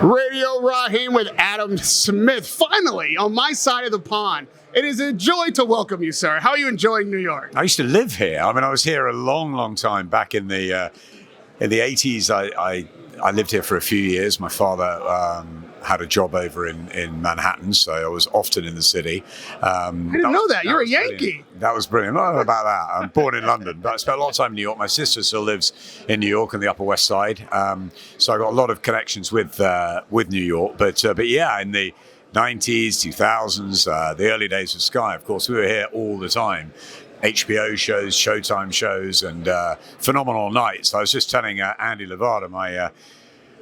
Radio Rahim with Adam Smith, finally on my side of the pond. It is a joy to welcome you, sir. How are you enjoying New York? I used to live here. I mean, I was here a long time back in the 80s. I lived here for a few years. My father had a job over in Manhattan, so I was often in the city. I didn't know that. You're a Yankee. Brilliant. That was brilliant. I don't know about that. I'm born in London, but I spent a lot of time in New York. My sister still lives in New York on the Upper West Side, so I got a lot of connections with New York. But yeah, in the 90s, 2000s, the early days of Sky, of course, we were here all the time. HBO shows, Showtime shows, and phenomenal nights. I was just telling Andy Levada,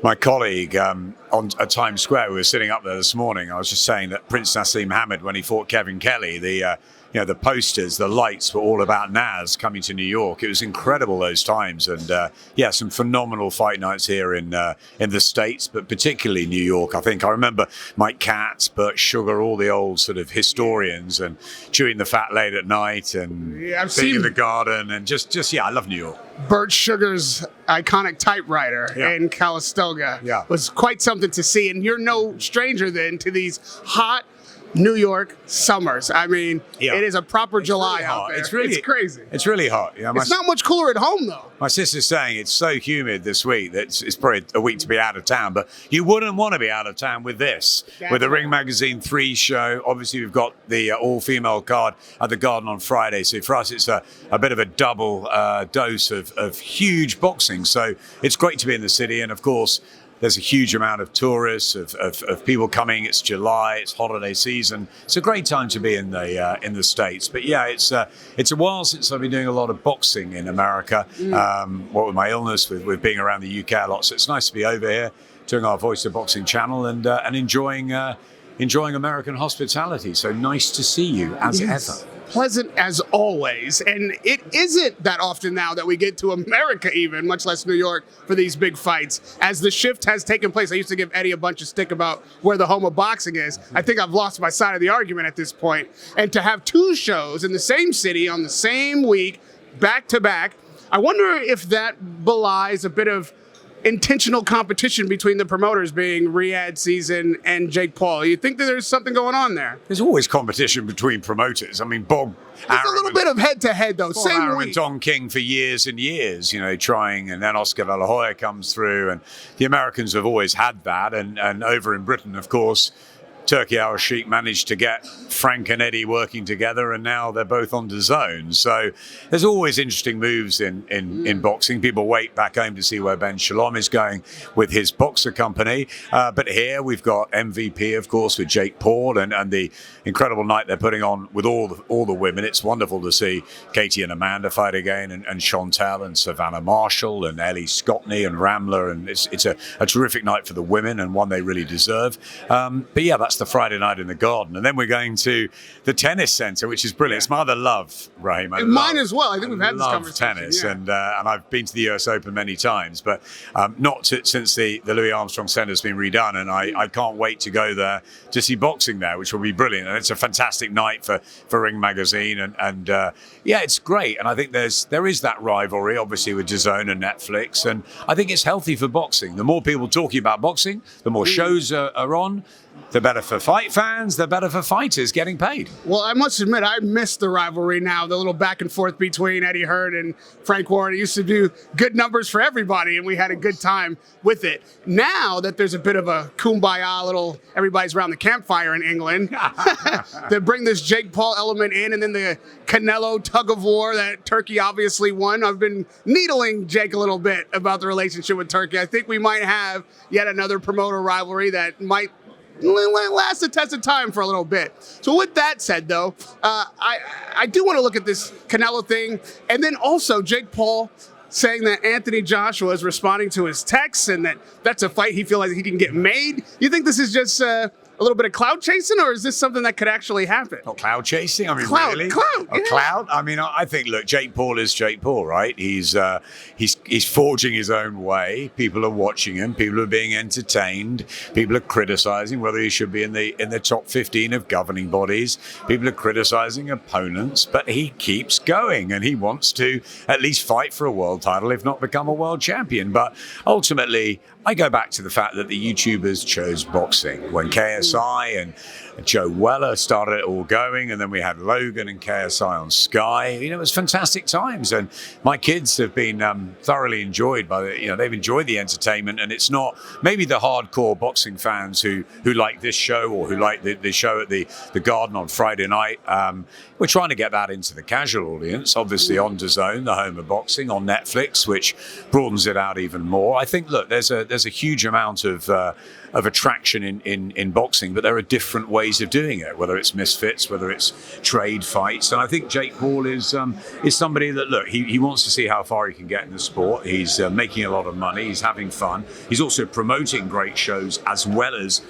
my colleague, at Times Square, we were sitting up there this morning. I was just saying that Prince Nassim Hamed, when he fought Kevin Kelly, the posters, the lights were all about Naz coming to New York. It was incredible those times, and yeah, some phenomenal fight nights here in the States, but particularly New York. I think I remember Mike Katz, Burt Sugar, all the old sort of historians, and chewing the fat late at night, and being in the garden, and just yeah, I love New York. Burt Sugar's iconic typewriter in Calistoga was quite something to see, and you're no stranger then to these hot New York summers. I mean, it is a proper July out there. It's crazy. It's really hot. Yeah, it's not much cooler at home, though. My sister's saying it's so humid this week that it's probably a week to be out of town, but you wouldn't want to be out of town with this. With the Ring Magazine 3 show. Obviously, we've got the all-female card at the Garden on Friday, so for us, it's a bit of a double dose of huge boxing. So it's great to be in the city, and of course, there's a huge amount of tourists, of people coming. It's July, it's holiday season. It's a great time to be in the States. But yeah, it's a while since I've been doing a lot of boxing in America. What with my illness, with being around the UK a lot. So it's nice to be over here doing our Voice of Boxing channel and enjoying American hospitality. So nice to see you as ever. Pleasant as always, and it isn't that often now that we get to America even, much less New York, for these big fights. As the shift has taken place, I used to give Eddie a bunch of stick about where the home of boxing is. I think I've lost my side of the argument at this point. And to have two shows in the same city on the same week, back to back, I wonder if that belies a bit of intentional competition between the promoters, being Riyadh Season and Jake Paul. You think that there's something going on there? There's always competition between promoters. I mean, Bob There's a little bit of head-to-head, though. Bob Arum and Don King for years and years, trying, and then Oscar De La Hoya comes through, and the Americans have always had that, and over in Britain, of course, Turki Al-Sheikh managed to get Frank and Eddie working together, and now they're both on DAZN. So there's always interesting moves in boxing. People wait back home to see where Ben Shalom is going with his boxer company. But here we've got MVP, of course, with Jake Paul, and the incredible night they're putting on with all the women. It's wonderful to see Katie and Amanda fight again, and Chantel and Savannah Marshall and Ellie Scottney and Ramler. And it's a terrific night for the women, and one they really deserve. But yeah, that's the Friday night in the Garden, and then we're going to the tennis center, which is brilliant. It's my other love, Rahim. Mine as well. I think we've had this conversation. Tennis, and I've been to the US Open many times, but not since the Louis Armstrong Center's been redone, and I can't wait to go there to see boxing there, which will be brilliant. And it's a fantastic night for Ring Magazine, and yeah, it's great. And I think there is that rivalry, obviously, with DAZN and Netflix, and I think it's healthy for boxing. The more people talking about boxing, the more shows are on. The better for fight fans, the better for fighters getting paid. Well, I must admit, I miss the rivalry now, the little back and forth between Eddie Hearn and Frank Warren. It used to do good numbers for everybody, and we had a good time with it. Now that there's a bit of a kumbaya, little everybody's around the campfire in England, they bring this Jake Paul element in, and then the Canelo tug of war that Turkey obviously won. I've been needling Jake a little bit about the relationship with Turkey. I think we might have yet another promoter rivalry that might last the test of time for a little bit. So with that said, though, I do want to look at this Canelo thing, and then also Jake Paul saying that Anthony Joshua is responding to his texts, and that's a fight he feels like he can get made. You think this is just a little bit of cloud chasing, or is this something that could actually happen? Not cloud chasing? I mean, really? Cloud. Cloud? I mean, I think, look, Jake Paul is Jake Paul, right? He's forging his own way. People are watching him. People are being entertained. People are criticizing whether he should be in the top 15 of governing bodies. People are criticizing opponents, but he keeps going, and he wants to at least fight for a world title, if not become a world champion. But ultimately, I go back to the fact that the YouTubers chose boxing when KSI and Joe Weller started it all going, and then we had Logan and KSI on Sky. It was fantastic times, and my kids have been thoroughly enjoyed by the, they've enjoyed the entertainment, and it's not maybe the hardcore boxing fans who like this show or who like the show at the Garden on Friday night. We're trying to get that into the casual audience, obviously on DAZN, the home of boxing, on Netflix, which broadens it out even more. I think, look, there's a huge amount of attraction in boxing, but there are different ways of doing it, whether it's misfits, whether it's trade fights. And I think Jake Paul is somebody that, look, he wants to see how far he can get in the sport. He's making a lot of money. He's having fun. He's also promoting great shows as well as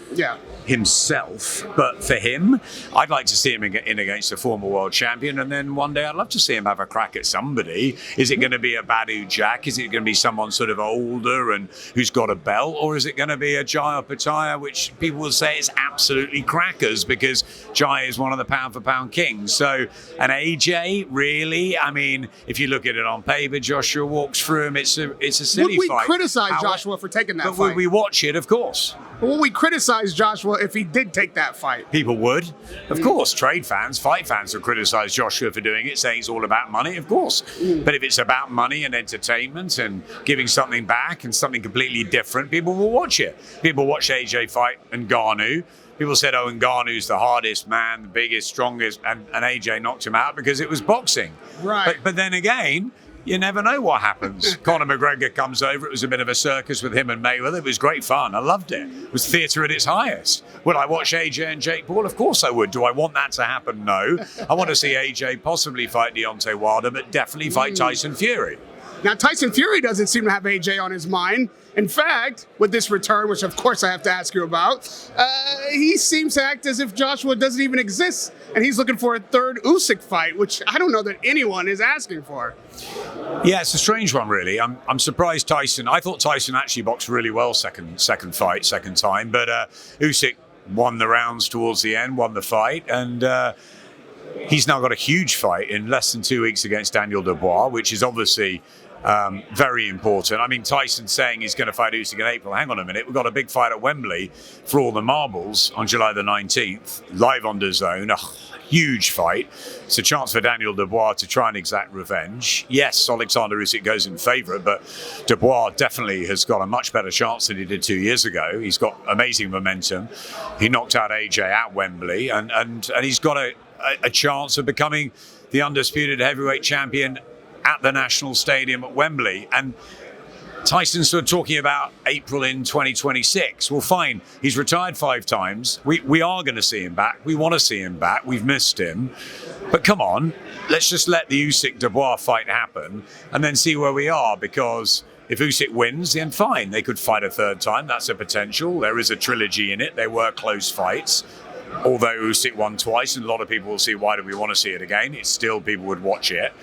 himself. But for him, I'd like to see him in against a former world champion, and then one day I'd love to see him have a crack at somebody. Is it going to be a Badu Jack? Is it going to be someone sort of older and who's got a belt? Or is it going to be a GYPSY, which people will say is absolutely crackers because Jai is one of the pound-for-pound kings? So an AJ, really? I mean, if you look at it on paper, Joshua walks through him. It's a silly fight. Would we criticize Joshua for taking that fight? But would we watch it? Of course. Would we criticize Joshua if he did take that fight? People would. Of course. Trade fans, fight fans would criticize Joshua for doing it, saying it's all about money, of course. But if it's about money and entertainment and giving something back and something completely different, people will watch it. People watch AJ fight Ngannou. People said, oh, Ngannou's the hardest man, the biggest, strongest, and AJ knocked him out because it was boxing. Right. But then again, you never know what happens. Conor McGregor comes over. It was a bit of a circus with him and Mayweather. It was great fun. I loved it. It was theatre at its highest. Would I watch AJ and Jake Paul? Of course I would. Do I want that to happen? No. I want to see AJ possibly fight Deontay Wilder, but definitely fight Tyson Fury. Now, Tyson Fury doesn't seem to have AJ on his mind. In fact, with this return, which of course I have to ask you about, he seems to act as if Joshua doesn't even exist, and he's looking for a third Usyk fight, which I don't know that anyone is asking for. Yeah, it's a strange one, really. I'm surprised Tyson. I thought Tyson actually boxed really well second time, but Usyk won the rounds towards the end, won the fight, and he's now got a huge fight in less than 2 weeks against Daniel Dubois, which is obviously very important. I mean, Tyson's saying he's going to fight Usyk in April. Hang on a minute. We've got a big fight at Wembley for all the marbles on July the 19th, live on DAZN. A huge fight. It's a chance for Daniel Dubois to try and exact revenge. Yes, Oleksandr Usyk goes in favourite, but Dubois definitely has got a much better chance than he did 2 years ago. He's got amazing momentum. He knocked out AJ at Wembley, and he's got a chance of becoming the undisputed heavyweight champion at the National Stadium at Wembley. And Tyson's sort of talking about April in 2026. Well, fine. He's retired 5 times. We are going to see him back. We want to see him back. We've missed him. But come on, let's just let the Usyk-Dubois fight happen and then see where we are, because if Usyk wins, then fine. They could fight a third time. That's a potential. There is a trilogy in it. There were close fights. Although Usyk won twice, and a lot of people will see, why do we want to see it again? It's still, people would watch it.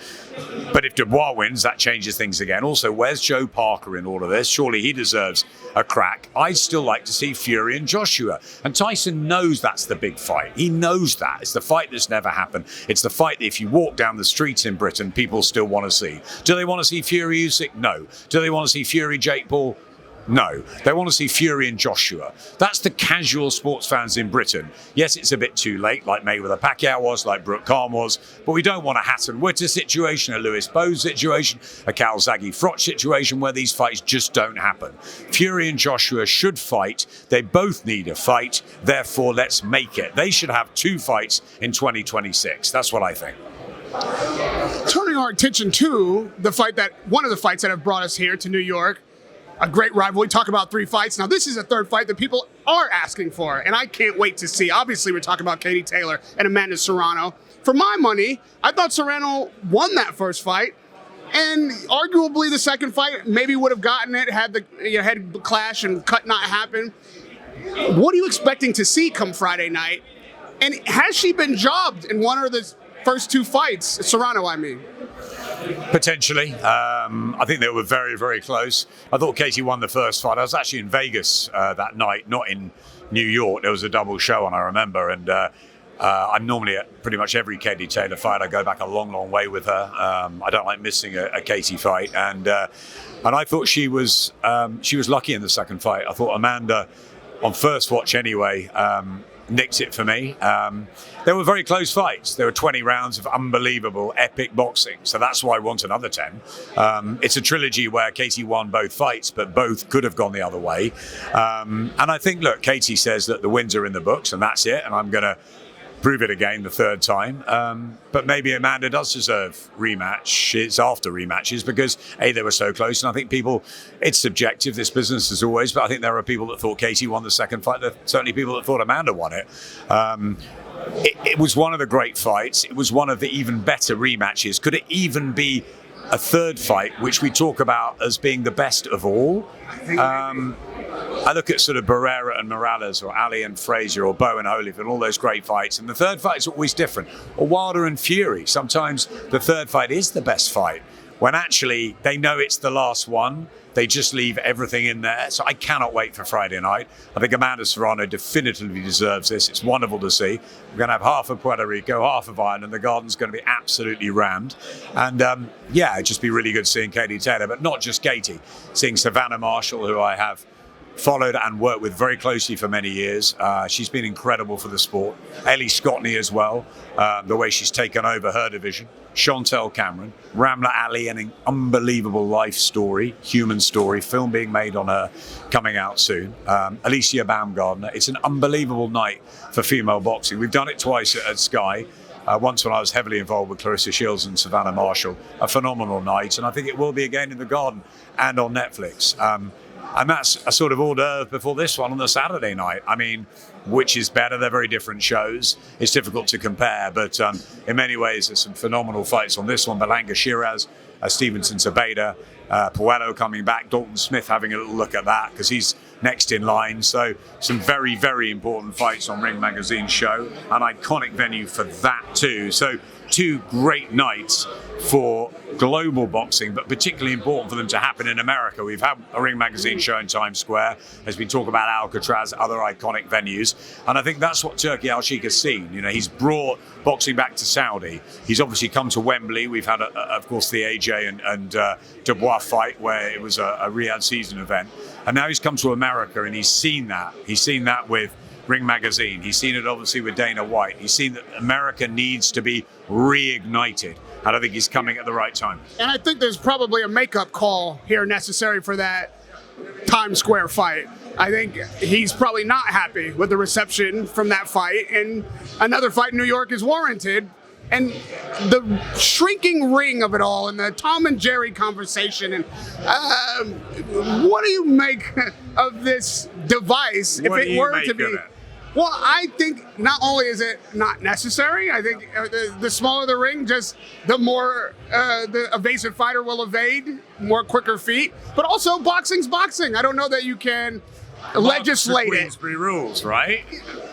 But if Dubois wins, that changes things again. Also, where's Joe Parker in all of this? Surely he deserves a crack. I'd still like to see Fury and Joshua. And Tyson knows that's the big fight. He knows that. It's the fight that's never happened. It's the fight that if you walk down the streets in Britain, people still want to see. Do they want to see Fury Usyk? No. Do they want to see Fury Jake Paul? No, they want to see Fury and Joshua. That's the casual sports fans in Britain. Yes, it's a bit too late, like Mayweather Pacquiao was, like Brooke Khan was, but we don't want a Hatton Witter situation, a Lewis Bowes situation, a Calzaghe Froch situation where these fights just don't happen. Fury and Joshua should fight. They both need a fight. Therefore, let's make it. They should have 2 fights in 2026. That's what I think. Turning our attention to one of the fights that have brought us here to New York, a great rivalry. Talk about 3 fights. Now, this is a third fight that people are asking for, and I can't wait to see. Obviously, we're talking about Katie Taylor and Amanda Serrano. For my money, I thought Serrano won that first fight, and arguably the second fight maybe would have gotten it had the head clash and cut not happen. What are you expecting to see come Friday night? And has she been jobbed in one of the first 2 fights? Serrano, I mean. Potentially. I think they were very, very close. I thought Katie won the first fight. I was actually in Vegas that night, not in New York. There was a double show on, I remember. And I'm normally at pretty much every Katie Taylor fight. I go back a long, long way with her. I don't like missing a Katie fight, and I thought she was lucky in the second fight. I thought Amanda, on first watch anyway, nicked it for me. They were very close fights. There were 20 rounds of unbelievable, epic boxing. So that's why I want another 10. It's a trilogy where Katie won both fights, but both could have gone the other way. And I think, look, Katie says that the wins are in the books, and that's it. And I'm going to prove it again the third time. But maybe Amanda does deserve rematch. It's after rematches because, A, they were so close. And I think people, it's subjective, this business as always, but I think there are people that thought Katie won the second fight. There are certainly people that thought Amanda won it. It was one of the great fights. It was one of the even better rematches. Could it even be a third fight, which we talk about as being the best of all? I look at sort of Barrera and Morales, or Ali and Frazier, or Bowen Holyfield, all those great fights. And the third fight is always different. Or Wilder and Fury. Sometimes the third fight is the best fight, when actually they know it's the last one. They just leave everything in there. So I cannot wait for Friday night. I think Amanda Serrano definitively deserves this. It's wonderful to see. We're going to have half of Puerto Rico, half of Ireland, and the garden's going to be absolutely rammed. And it'd just be really good seeing Katie Taylor, but not just Katie. Seeing Savannah Marshall, who I have followed and worked with very closely for many years. She's been incredible for the sport. Ellie Scotney as well, the way she's taken over her division. Chantel Cameron, Ramla Ali, an unbelievable life story, human story, film being made on her, coming out soon. Alicia Baumgardner. It's an unbelievable night for female boxing. We've done it twice at Sky. Once when I was heavily involved with Clarissa Shields and Savannah Marshall. A phenomenal night, and I think it will be again in the garden and on Netflix. And that's a sort of hors d'oeuvre before this one on the Saturday night. I mean, which is better? They're very different shows. It's difficult to compare, but in many ways, there's some phenomenal fights on this one. Belanga Shiraz, Stevenson Sabeda, Puello coming back, Dalton Smith having a little look at that because he's next in line. So some very, very important fights on Ring Magazine's show. An iconic venue for that too. So two great nights for global boxing, but particularly important for them to happen in America. We've had a Ring Magazine show in Times Square. As we talk about Alcatraz, other iconic venues. And I think that's what Turki Al-Sheikh has seen. You know, he's brought boxing back to Saudi. He's obviously come to Wembley. We've had, of course, the AJ and Dubois fight where it was a Riyadh season event. And now he's come to America and he's seen that. He's seen that with Ring Magazine. He's seen it obviously with Dana White. He's seen that America needs to be reignited. And I think he's coming at the right time. And I think there's probably a makeup call here necessary for that Times Square fight. I think he's probably not happy with the reception from that fight, and another fight in New York is warranted. And the shrinking ring of it all, and the Tom and Jerry conversation, and what do you make of this device if it were to be? Well, I think not only is it not necessary, I think the smaller the ring, just the more the evasive fighter will evade, more quicker feet. But also, boxing's boxing. I don't know that you can legislate it. Queensberry rules, right?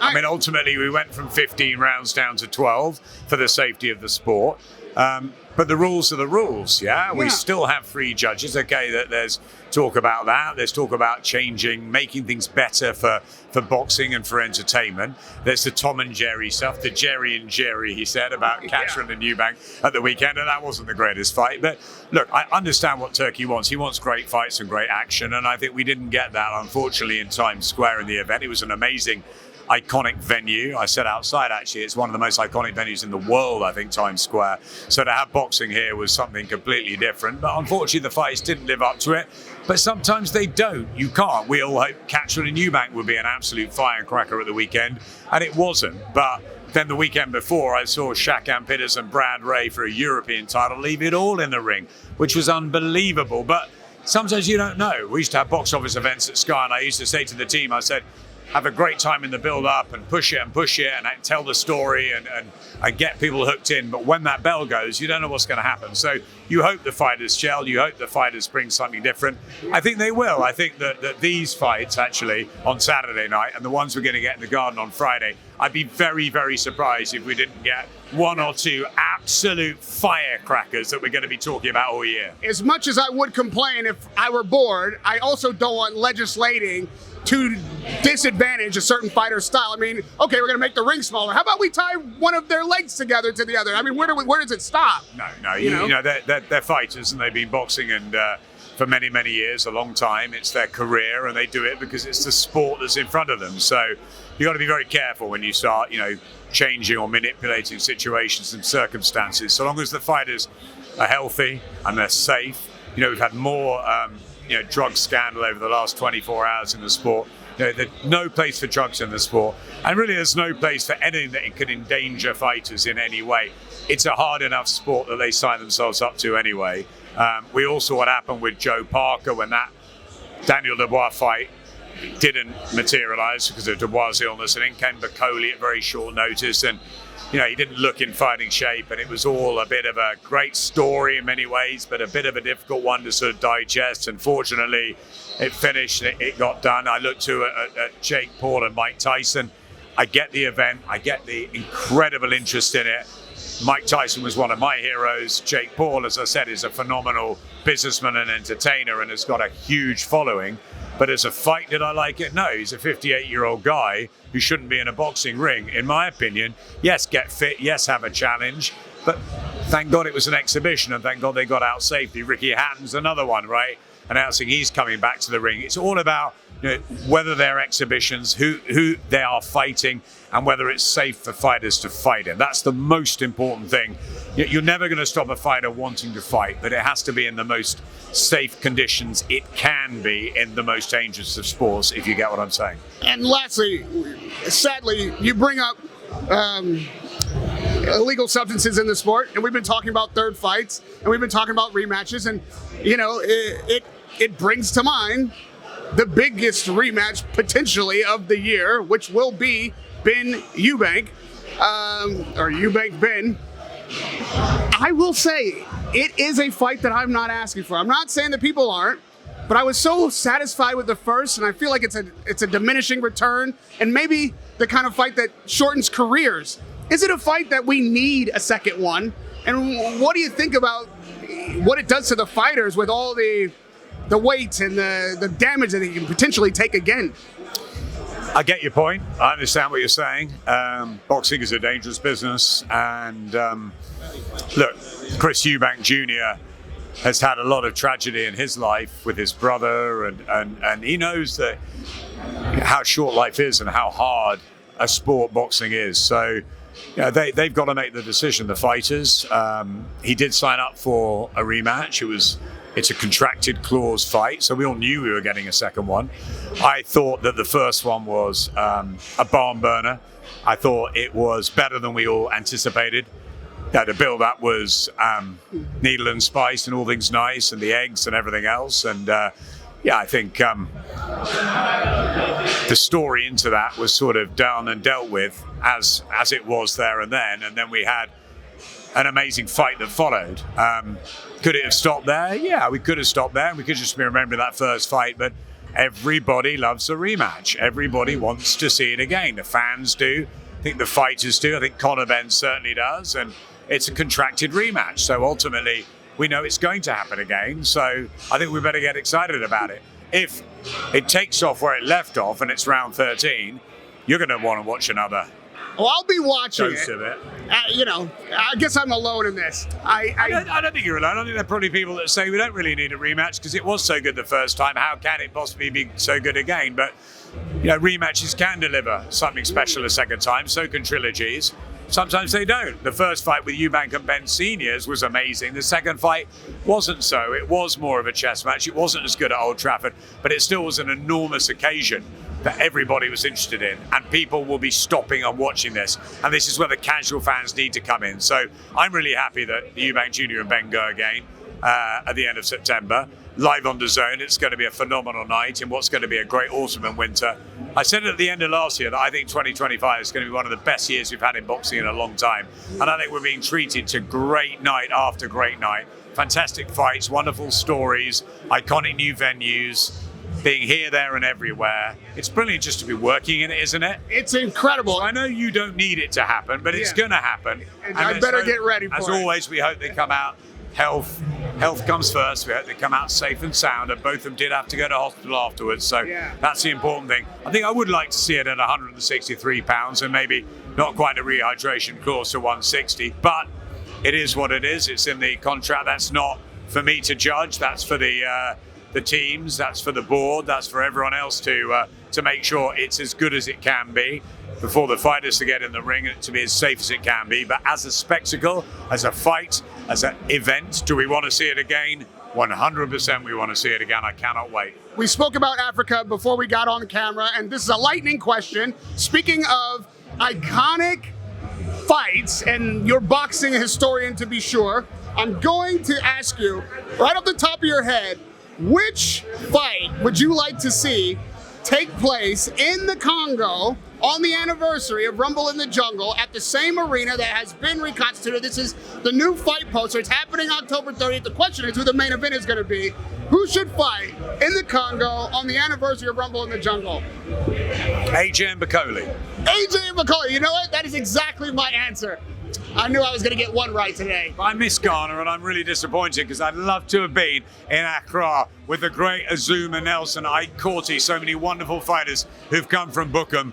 I mean, ultimately, we went from 15 rounds down to 12 for the safety of the sport. But the rules are the rules, yeah? We still have 3 judges. Okay, there's talk about that. There's talk about changing, making things better for boxing and for entertainment. There's the Tom and Jerry stuff, the Jerry and Jerry, he said, about Catherine and Eubank at the weekend, and that wasn't the greatest fight. But look, I understand what Turkey wants. He wants great fights and great action, and I think we didn't get that, unfortunately, in Times Square in the event. It was an amazing iconic venue. I said outside, actually, it's one of the most iconic venues in the world, I think, Times Square. So to have boxing here was something completely different. But unfortunately, the fights didn't live up to it. But sometimes they don't. You can't. We all hope Catherine and Eubank would be an absolute firecracker at the weekend, and it wasn't. But then the weekend before, I saw Shakan Pittis and Brad Ray for a European title leave it all in the ring, which was unbelievable. But sometimes you don't know. We used to have box office events at Sky, and I used to say to the team, I said, have a great time in the build-up and push it and tell the story and get people hooked in. But when that bell goes, you don't know what's going to happen. So you hope the fighters gel. You hope the fighters bring something different. I think they will. I think that these fights, actually, on Saturday night and the ones we're going to get in the garden on Friday, I'd be very, very surprised if we didn't get 1 or 2 absolute firecrackers that we're going to be talking about all year. As much as I would complain if I were bored, I also don't want legislating to disadvantage a certain fighter's style. I mean, okay, we're going to make the ring smaller. How about we tie one of their legs together to the other? I mean, where does it stop? No. You know, they're fighters, and they've been boxing and for many, many years, a long time. It's their career, and they do it because it's the sport that's in front of them. So you got to be very careful when you start, changing or manipulating situations and circumstances. So long as the fighters are healthy and they're safe. We've had more, drug scandal over the last 24 hours in the sport. There's no place for drugs in the sport, and really there's no place for anything that could endanger fighters in any way. It's a hard enough sport that they sign themselves up to anyway. We all saw what happened with Joe Parker when that Daniel Dubois fight didn't materialize because of Dubois' illness, and in came Bacoli at very short notice, and he didn't look in fighting shape, and it was all a bit of a great story in many ways, but a bit of a difficult one to sort of digest. And fortunately, it finished, it got done. I looked at Jake Paul and Mike Tyson. I get the event, I get the incredible interest in it. Mike Tyson was one of my heroes. Jake Paul, as I said, is a phenomenal businessman and entertainer and has got a huge following. But as a fight, did I like it? No, he's a 58-year-old guy who shouldn't be in a boxing ring, in my opinion. Yes, get fit. Yes, have a challenge. But thank God it was an exhibition, and thank God they got out safely. Ricky Hatton's another one, right? Announcing he's coming back to the ring. It's all about whether they're exhibitions, who they are fighting, and whether it's safe for fighters to fight in. That's the most important thing. You're never going to stop a fighter wanting to fight, but it has to be in the most safe conditions it can be in the most dangerous of sports, if you get what I'm saying. And lastly, sadly, you bring up illegal substances in the sport, and we've been talking about third fights, and we've been talking about rematches, and it brings to mind the biggest rematch potentially of the year, which will be Ben Eubank, or Eubank Ben. I will say, it is a fight that I'm not asking for. I'm not saying that people aren't, but I was so satisfied with the first, and I feel like it's a diminishing return, and maybe the kind of fight that shortens careers. Is it a fight that we need a second one? And what do you think about what it does to the fighters with all the weight and the damage that he can potentially take again? I get your point. I understand what you're saying. Boxing is a dangerous business, and look, Chris Eubank Jr. has had a lot of tragedy in his life with his brother, and he knows that how short life is and how hard a sport boxing is. So they've got to make the decision, the fighters. He did sign up for a rematch. It's a contracted clause fight, so we all knew we were getting a second one. I thought that the first one was a barn burner. I thought it was better than we all anticipated. The build-up was needle and spice and all things nice, and the eggs and everything else. And I think the story into that was sort of done and dealt with as it was there and then we had an amazing fight that followed. Could it have stopped there? Yeah, we could have stopped there. We could just be remembering that first fight, but everybody loves a rematch. Everybody wants to see it again. The fans do. I think the fighters do. I think Conor Benn certainly does. And it's a contracted rematch. So ultimately, we know it's going to happen again. So I think we better get excited about it. If it takes off where it left off and it's round 13, you're going to want to watch another. Well, I'll be watching dose of it. I guess I'm alone in this. I don't think you're alone. I think there are probably people that say we don't really need a rematch because it was so good the first time. How can it possibly be so good again? But rematches can deliver something special a second time. So can trilogies. Sometimes they don't. The first fight with Eubank and Ben Seniors was amazing. The second fight wasn't so. It was more of a chess match. It wasn't as good at Old Trafford, but it still was an enormous occasion that everybody was interested in, and people will be stopping and watching this. And this is where the casual fans need to come in. So I'm really happy that Eubank Jr. and Ben go again at the end of September. Live on DAZN, it's going to be a phenomenal night in what's going to be a great autumn and winter. I said at the end of last year that I think 2025 is going to be one of the best years we've had in boxing in a long time. And I think we're being treated to great night after great night. Fantastic fights, wonderful stories, iconic new venues, being here, there, and everywhere. It's brilliant just to be working in it, isn't it? It's incredible. So I know you don't need it to happen, but it's going to happen. And I better get ready for it. As always, we hope they come out health comes first. We hope they come out safe and sound, and both of them did have to go to hospital afterwards, so that's the important thing. I think I would like to see it at 163 pounds and maybe not quite a rehydration course to 160, but it is what it is. It's in the contract. That's not for me to judge. That's for the teams, that's for the board, that's for everyone else to make sure it's as good as it can be before the fighters to get in the ring and to be as safe as it can be. But as a spectacle, as a fight, as an event, do we want to see it again? 100% we want to see it again. I cannot wait. We spoke about Africa before we got on camera, and this is a lightning question. Speaking of iconic fights, and you're boxing historian to be sure, I'm going to ask you, right off the top of your head, which fight would you like to see take place in the Congo on the anniversary of Rumble in the Jungle at the same arena that has been reconstituted? This is the new fight poster. It's happening October 30th. The question is who the main event is going to be. Who should fight in the Congo on the anniversary of Rumble in the Jungle? AJ and Bakoli. AJ and Bakoli. You know what? That is exactly my answer. I knew I was going to get one right today. I miss Ghana, and I'm really disappointed because I'd love to have been in Accra with the great Azuma Nelson, Ike Corty, so many wonderful fighters who've come from Bookham.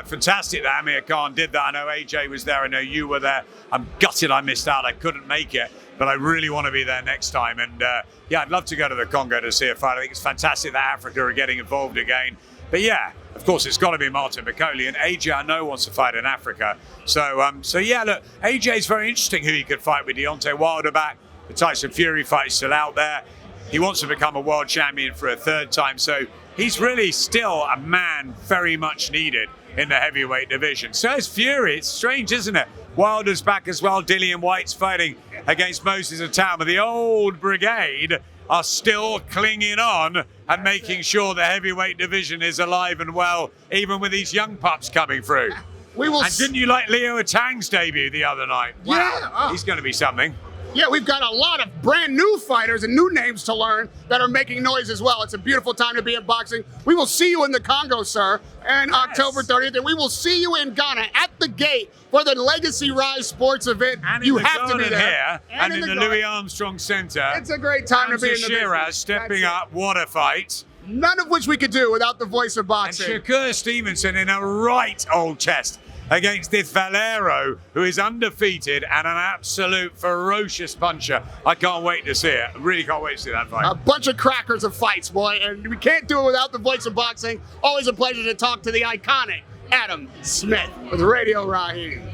Fantastic that Amir Khan did that. I know AJ was there. I know you were there. I'm gutted I missed out. I couldn't make it, but I really want to be there next time. And yeah, I'd love to go to the Congo to see a fight. I think it's fantastic that Africa are getting involved again. But yeah, of course, it's got to be Martin Bakoli, and AJ I know wants to fight in Africa. So yeah, look, AJ's very interesting who he could fight with. Deontay Wilder back, the Tyson Fury fight's still out there. He wants to become a world champion for a third time, so he's really still a man very much needed in the heavyweight division. So is Fury. It's strange, isn't it? Wilder's back as well. Dillian White's fighting against Moses Atama. The old brigade are still clinging on and making sure the heavyweight division is alive and well, even with these young pups coming through. And didn't you like Leo Atang's debut the other night? Wow, yeah. He's going to be something. Yeah, we've got a lot of brand new fighters and new names to learn that are making noise as well. It's a beautiful time to be in boxing. We will see you in the Congo, sir, and October 30th, and we will see you in Ghana at the gate for the Legacy Rise Sports event. And you in the have to be there. Here, and in the Louis Armstrong Center. It's a great time to be in the Shiraz business. stepping up. What a fight. None of which we could do without the voice of boxing. And Shakur Stevenson in a right old chest against this Valero, who is undefeated and an absolute ferocious puncher. I can't wait to see it. I really can't wait to see that fight. A bunch of crackers of fights, boy, and we can't do it without the voice of boxing. Always a pleasure to talk to the iconic Adam Smith with Radio Rahim.